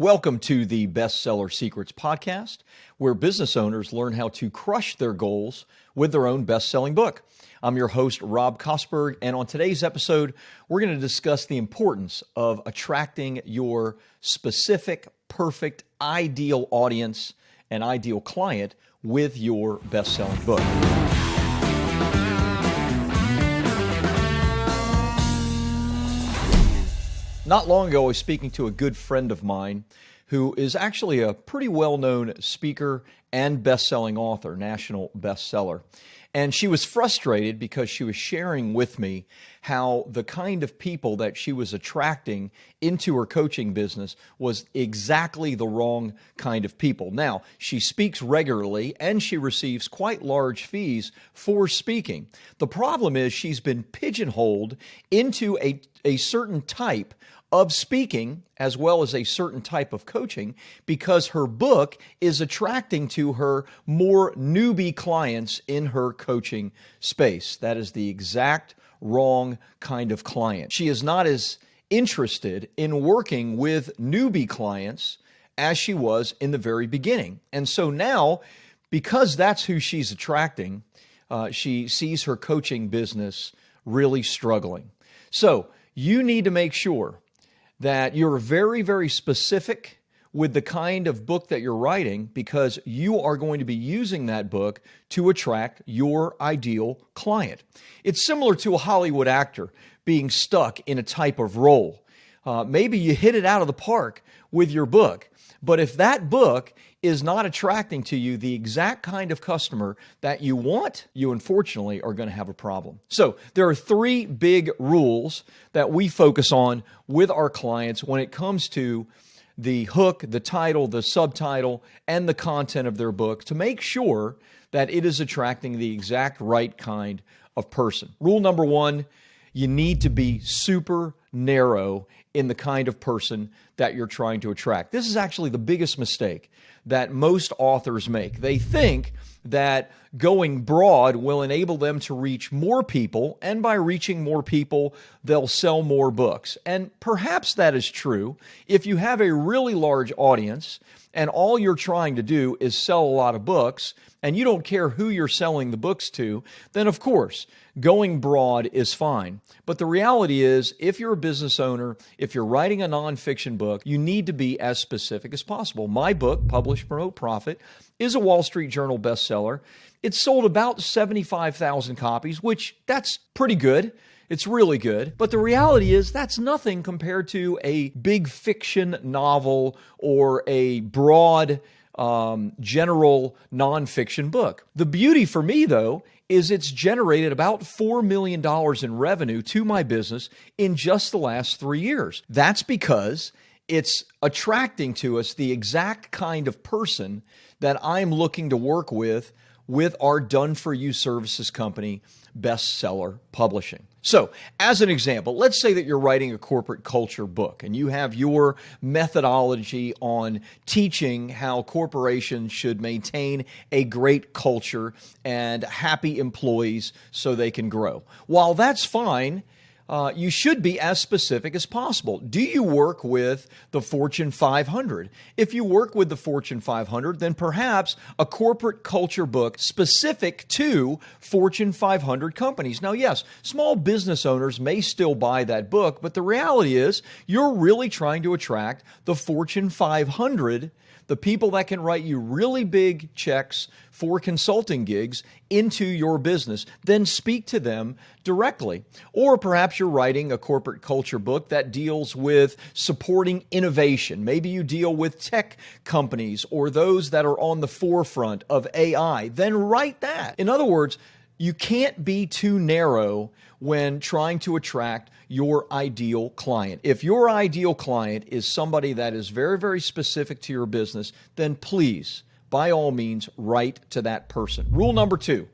Welcome to the Bestseller Secrets podcast, where business owners learn how to crush their goals with their own best-selling book. I'm your host, Rob Kosberg, and on today's episode, we're going to discuss the importance of attracting your specific, perfect, ideal audience and ideal client with your best-selling book. Not long ago, I was speaking to a good friend of mine who is actually a pretty well-known speaker and best-selling author, national bestseller. And she was frustrated because she was sharing with me how the kind of people that she was attracting into her coaching business was exactly the wrong kind of people. Now, she speaks regularly and she receives quite large fees for speaking. The problem is she's been pigeonholed into a certain type of speaking as well as a certain type of coaching because her book is attracting to her more newbie clients in her coaching space. That is the exact wrong kind of client. She is not as interested in working with newbie clients as she was in the very beginning. And so now, because that's who she's attracting, she sees her coaching business really struggling. So you need to make sure that you're very, very specific with the kind of book that you're writing because you are going to be using that book to attract your ideal client. It's similar to a Hollywood actor being stuck in a type of role. Maybe you hit it out of the park with your book, but if that book is not attracting to you the exact kind of customer that you want, you unfortunately are going to have a problem. So there are three big rules that we focus on with our clients when it comes to the hook, the title, the subtitle, and the content of their book to make sure that it is attracting the exact right kind of person. Rule number one, you need to be super narrow in the kind of person that you're trying to attract. This is actually the biggest mistake that most authors make. They think that going broad will enable them to reach more people, and by reaching more people, they'll sell more books. And perhaps that is true. If you have a really large audience and all you're trying to do is sell a lot of books, and you don't care who you're selling the books to, then of course, going broad is fine. But the reality is, if you're a business owner, if you're writing a nonfiction book, you need to be as specific as possible. My book, Publish, Promote, Profit, is a Wall Street Journal bestseller. It's sold about 75,000 copies, which that's pretty good. It's really good. But the reality is that's nothing compared to a big fiction novel or a broad general nonfiction book. The beauty for me, though, is it's generated about $4 million in revenue to my business in just the last 3 years. That's because it's attracting to us the exact kind of person that I'm looking to work with our done-for-you services company, Bestseller Publishing. So, as an example, let's say that you're writing a corporate culture book and you have your methodology on teaching how corporations should maintain a great culture and happy employees so they can grow. While that's fine, you should be as specific as possible. Do you work with the Fortune 500? If you work with the Fortune 500, then perhaps a corporate culture book specific to Fortune 500 companies. Now, yes, small business owners may still buy that book, but the reality is you're really trying to attract the Fortune 500, the people that can write you really big checks for consulting gigs into your business, then speak to them directly. Or perhaps you're writing a corporate culture book that deals with supporting innovation. Maybe you deal with tech companies or those that are on the forefront of AI. Then write that. In other words, you can't be too narrow when trying to attract your ideal client. If your ideal client is somebody that is very, very specific to your business, then please, by all means, write to that person. Rule number two,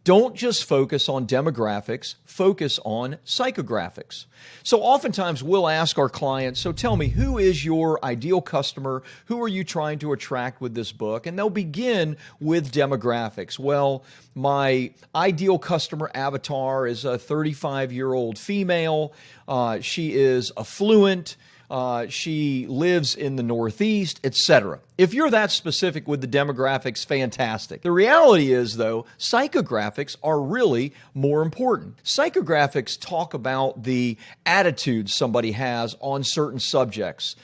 don't just focus on demographics, focus on psychographics. So oftentimes we'll ask our clients, so tell me, who is your ideal customer? Who are you trying to attract with this book? And they'll begin with demographics. Well, my ideal customer avatar is a 35-year-old female. She is affluent. she lives in the Northeast, etc. If you're that specific with the demographics, fantastic. The reality is, though, psychographics are really more important. Psychographics talk about the attitude somebody has on certain subjects,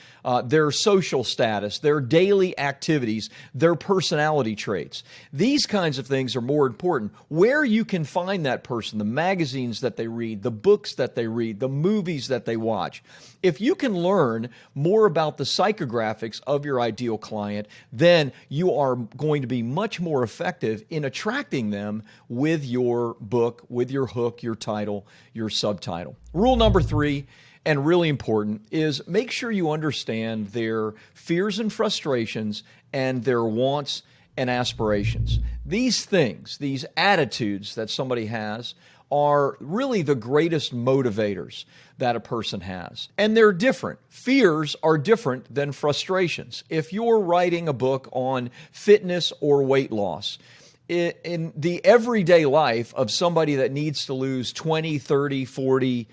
their social status, their daily activities, their personality traits. These kinds of things are more important. Where you can find that person, the magazines that they read, the books that they read, the movies that they watch. If you can learn more about the psychographics of your ideal client, then you are going to be much more effective in attracting them with your book, with your hook, your title, your subtitle. Rule number 3, and really important, is make sure you understand their fears and frustrations and their wants and aspirations. These things, these attitudes that somebody has, are really the greatest motivators that a person has. And they're different. Fears are different than frustrations. If you're writing a book on fitness or weight loss, in the everyday life of somebody that needs to lose 20, 30, 40,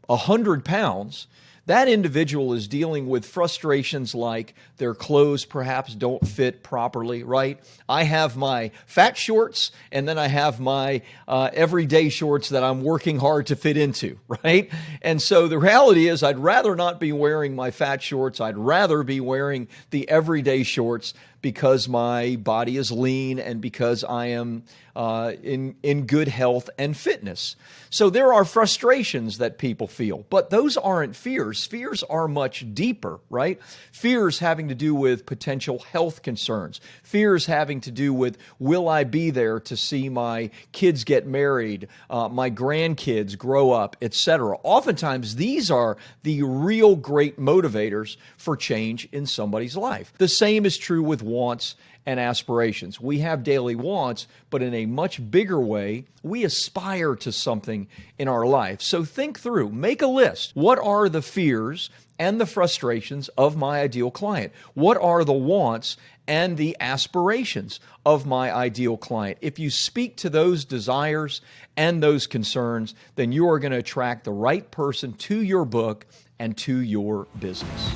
100 pounds, that individual is dealing with frustrations like their clothes perhaps don't fit properly, right? I have my fat shorts, and then I have my everyday shorts that I'm working hard to fit into, right? And so the reality is I'd rather not be wearing my fat shorts. I'd rather be wearing the everyday shorts because my body is lean and because I am in good health and fitness. So there are frustrations that people feel, but those aren't fears. Fears are much deeper, right? Fears having to do with potential health concerns. Fears having to do with, will I be there to see my kids get married, my grandkids grow up, etc. Oftentimes, these are the real great motivators for change in somebody's life. The same is true with wants and aspirations. We have daily wants, but in a much bigger way, we aspire to something in our life. So think through, make a list. What are the fears and the frustrations of my ideal client? What are the wants and the aspirations of my ideal client? If you speak to those desires and those concerns, then you are going to attract the right person to your book and to your business.